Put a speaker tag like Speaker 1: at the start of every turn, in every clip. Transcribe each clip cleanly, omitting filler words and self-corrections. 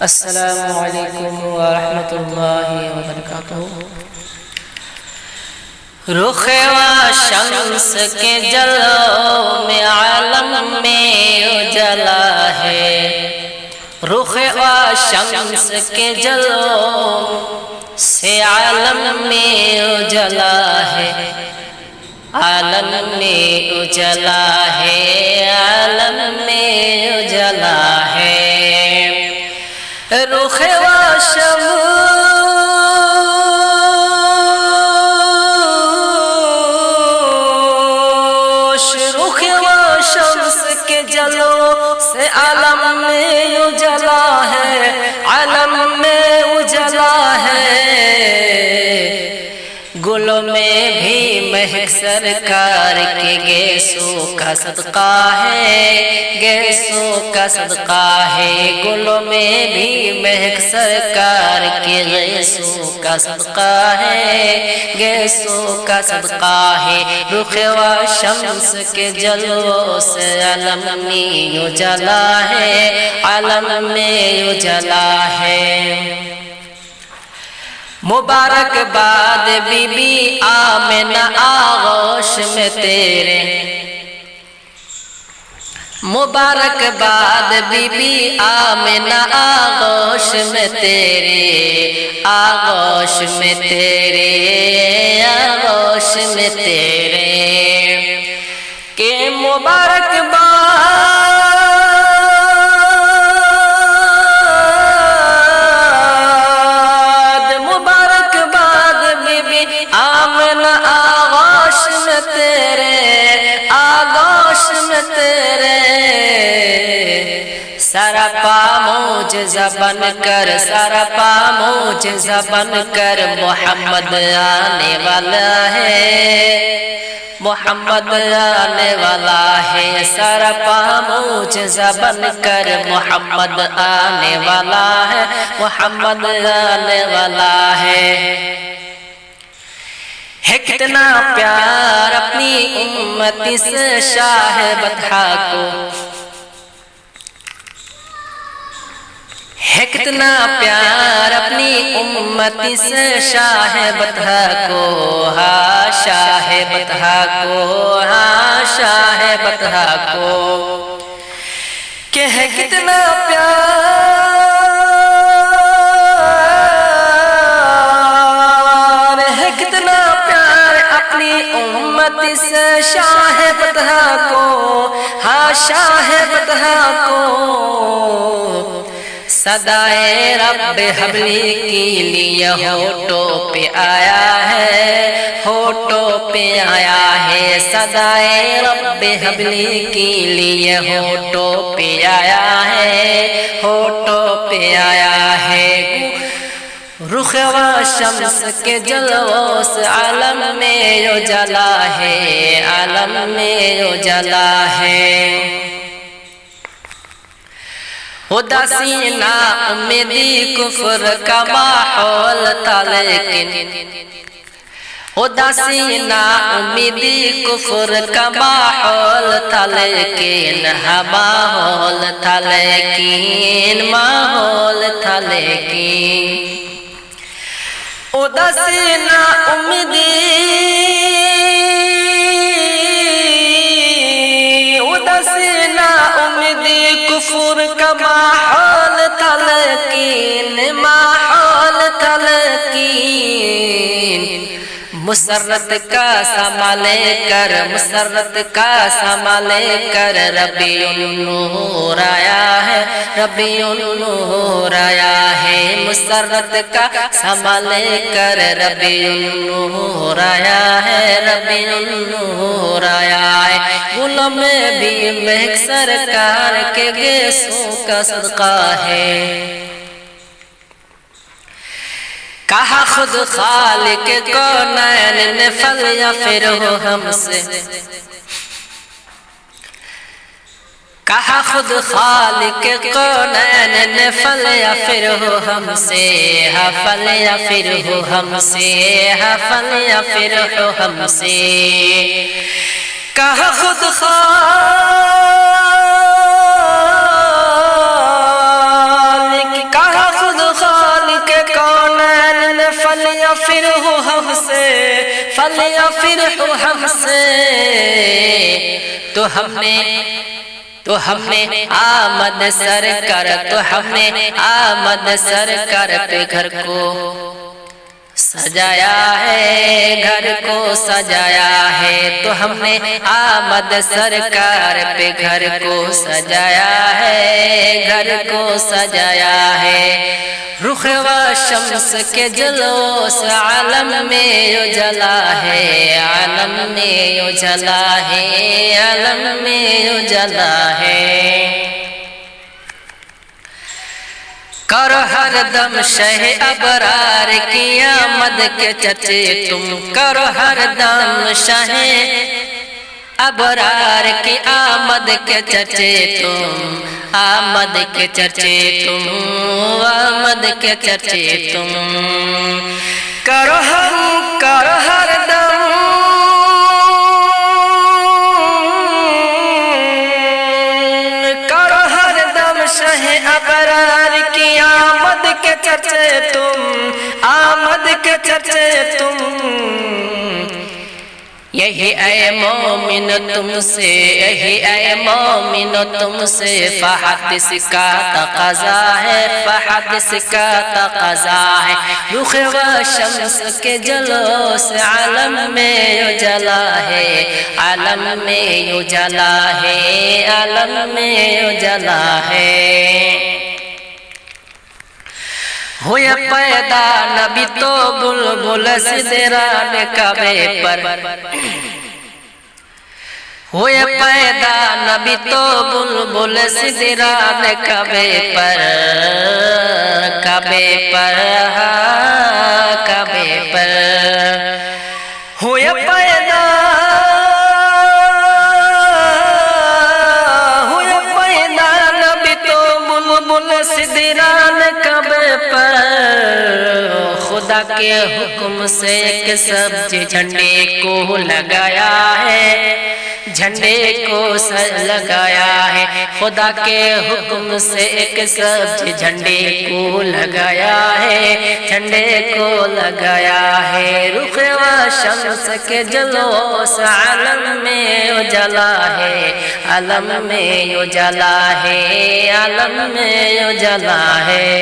Speaker 1: السلام علیکم ورحمۃ اللہ وبرکاتہ۔ رخ و شمس کے جلووں میں عالم میں اجلا ہے، رخ و شمس کے جلووں سے عالم میں اجلا ہے، عالم میں اجلا ہے، عالم میں اجلا ہے۔ رخ و شمس، رخ و شمس کے جلووں سے عالم میں اجلا ہے، عالم میں اجلا ہے۔ گلوں میں بھی مہک سرکار کے گیسوں کا صدقہ ہے، گیسوں کا صدقہ ہے۔ گلوں میں بھی مہک سرکار کے گیسوں کا صدقہ ہے، گیسوں کا صدقہ ہے۔ رخ و شمس کے جلووں سے عالم میں اجلا ہے، عالم میں اجلا ہے۔ مبارک باد بی بی آمنہ آغوش میں تیرے، مبارک باد بی بی آمنہ آغوش میں تیرے، آغوش میں تیرے، آغوش میں تیرے کہ مبارک باد آمنہ آغوش میں تیرے، آغوش میں تیرے سراپا معجزہ بن کر، سراپا معجزہ بن کر محمد آنے والا ہے، محمد آنے والا ہے۔ سراپا معجزہ بن کر محمد آنے والا ہے، محمد آنے والا ہے۔ ہے کتنا پیار اپنی امتی سے شاہ بطحا کو، ہے کتنا پیار اپنی امتی سے شاہ بطحا کو، ہاں شاہ بطحا کو، ہاں شاہ بطحا کو کہ ہے کتنا پیار، ہے کتنا پیار اپنی امت سے شاہ بطحا کو، ہاں شاہ بطحا کو صدائے رب حبلی کے لیے ہونٹوں پہ آیا ہے، ہونٹوں پہ آیا ہے۔ صدائے رب حبلی کے لیے ہونٹوں پہ آیا ہے، ہونٹوں پہ آیا ہے۔ رخ و شمس کے جلووں سے عالم میں اجلا ہے، عالم میں اجلا ہے۔ اداسی نا امیدی کفر کا ماحول تھا لیکن، اداسی نا امیدی کفر کا ماحول تھا لیکن، ماحول تھا لیکن، ماحول تھا لیکن اداسی نا امیدی، اداسی نا امیدی کفر کا ماحول تھا لیکن، ماحول تھا لیکن مسرت کا سنبھالے کر، مسرت کا سنبھالے کر ربیع النور آیا ہے، ربیع النور آیا ہے۔ مسرت کا سنبھالے کر ربیع النور آیا ہے، ربیع النور آیا ہے۔ گلوں میں بھی مہک سرکار کے گیسوں کا صدقہ ہے۔ کہا خود خالق کونین نے فل یا پھر ہو ہم سے، کہا خود خالق کونین نے فل یا پھر ہو ہم سے، ہاں فل یا پھر ہو ہم سے، ہاں فل یا پھر ہو ہم سے۔ کہا خود خالق، کہا فلیفرح ہم سے، فلیفرح ہم سے، تو ہم نے آمد سرکار، تو ہم نے آمد سرکار پہ گھر کو سجایا ہے، گھر کو سجایا ہے، تو ہم نے آمد سرکار پہ گھر کو سجایا ہے، گھر کو سجایا ہے۔ رخ و شمس کے جلوس عالم میں اجلا ہے، عالم میں اجلا ہے، عالم میں اجلا ہے۔ کرو ہر دم شہ ابرار کی آمد کے چرچے تم، کرو ہر دم شہ ابرار کی آمد کے چرچے تم، آمد کے چرچے تم، آمد کے چرچے تم، کرو ہر دم شہ ابرار کی آمد کے چرچے تم، آمد کے چرچے تم، یہی اے مومن تم سے، یہی اے مومن تم سے فحدث کا تقاضا ہے، فحدث کا تقاضا ہے۔ رخ و شمس کے جلوس عالم میں اجلا ہے، عالم میں اجلا ہے، عالم میں اجلا ہے۔ ہوئے پیدا نبی تو بلبل سدران کعبے پر، ہوئے پیدا نبی تو بلبل سدران کعبے پر، کعبے پر، کعبے پر، ہوئے پیدا نبی تو بلبل سدران کعبے پر، خدا کے حکم سے ایک سبز جھنڈے کو لگایا ہے، جھنڈے کو لگایا ہے، خدا کے حکم سے ایک سبز جھنڈے کو لگایا ہے، جھنڈے کو لگایا ہے۔ رخ و شمس کے جلوس عالم میں اجلا ہے، عالم میں اجلا ہے، عالم میں اجلا ہے۔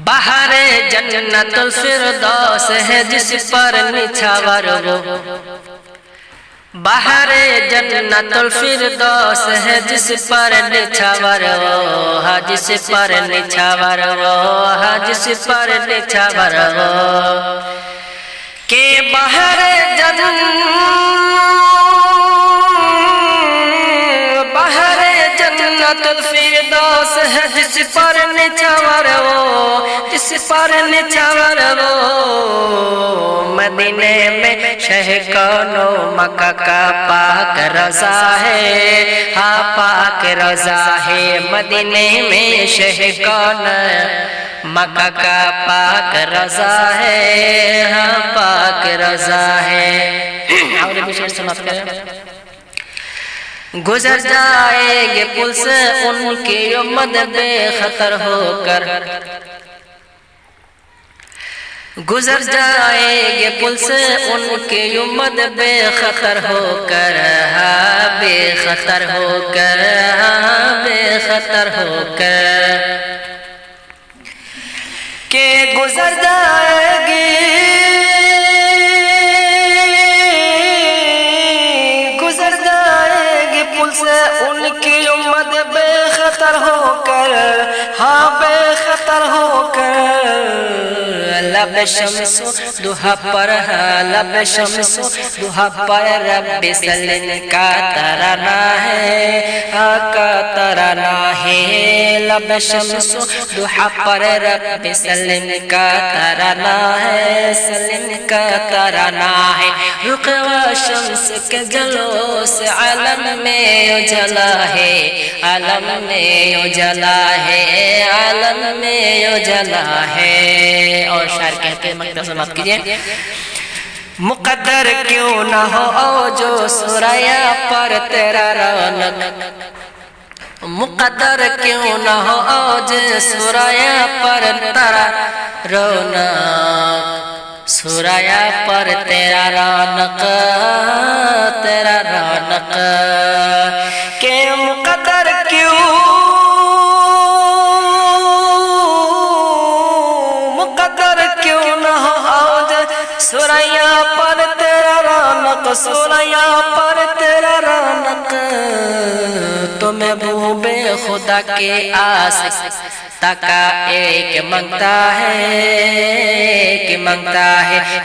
Speaker 1: بہار جنت الفردوس ہے جس پر نچھاور وہ، بہار جنت الفردوس ہے جس پر نچھاور وہ، جس پر نچھاور وہ، جس پر نچھاور وہ، کہ بہار جنت الفردوس ہے جس پر نچھاور وہ، جس پر نچھاور وہ، مدینے میں شہ کون و مکہ کا پاک رضا ہے، ہاں پاک رضا ہے، مدینے میں شہ کون مکہ کا پاک رضا ہے، ہاں پاک رضا ہے۔ اور بھی شعر سماعت کریں۔ گزر جائے گے پل سے ان کی امت بے خطر ہو کر، گزر جائے گے پل سے ان کی امت بے خطر ہو کر، ہاں بے خطر ہو کر، ہاں بے خطر ہو کر، کہ گزر جائے گی، گزر جائے گی پل سے ان کی امت بے خطر ہو کر، ہاں بے خطر ہو کر، لب شمس دوہا پر، لب شمس دوہا پر رب سلم کا ترانہ ہے، کا ترانہ ہے، لب شمس دوہا پر رب سلم کا ترانہ ہے، سلم کا ترانہ ہے۔ رخ و شمس کے جلوس عالم میں اجلا ہے، عالم میں اجلا ہے، عالم میں اجلا ہے۔ اور شاعر کہتے ہیں، مقدر سماعت کیجئے۔ مقدر کیوں نہ ہو جو سریا پر تیرا رونق، مقدر کیوں نہ ہو اوج سوریا پر ترا رونق سوریا پر تیرا رونق کہ مقدر کیوں نہ ہو اوج سوریا پر تیرا رونق سوریا پر تیرا رونق تو محبوب خدا کے عاشق تکا ایک منگتا ہے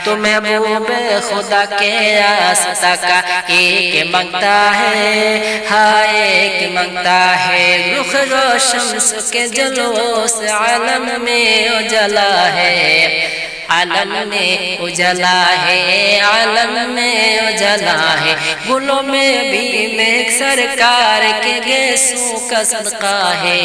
Speaker 1: تو محبوب خدا کے عاشق کا ایک منگتا ہے ہاں ایک منگتا ہے رخ روشن کے جلووں سے عالم میں اجلا ہے عالم میں اجلا ہے عالم میں اجلا ہے گلوں میں بھی مہک سرکار کے گیسوں کا صدقہ ہے